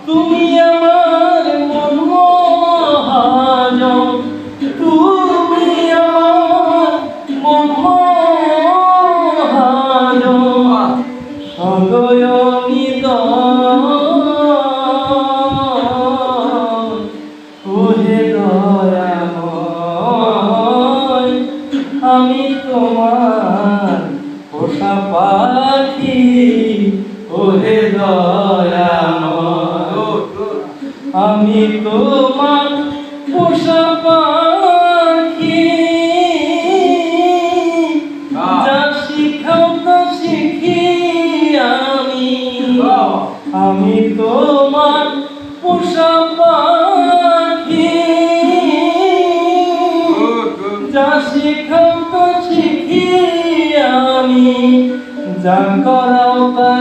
তুমি আমার মন মহাজন, তুমি আমার মন মহাজন, সদয় নিদন ওহে দয়াময়, আমি তোমার পোষা পাখি ওহে দয়াময়, আমি তোমার পোষা পাখি, যা শিখাও তা শিখি আমি তোমার পোষা পাখি, যা শিখাও তা শিখি আমি, যা করাও তা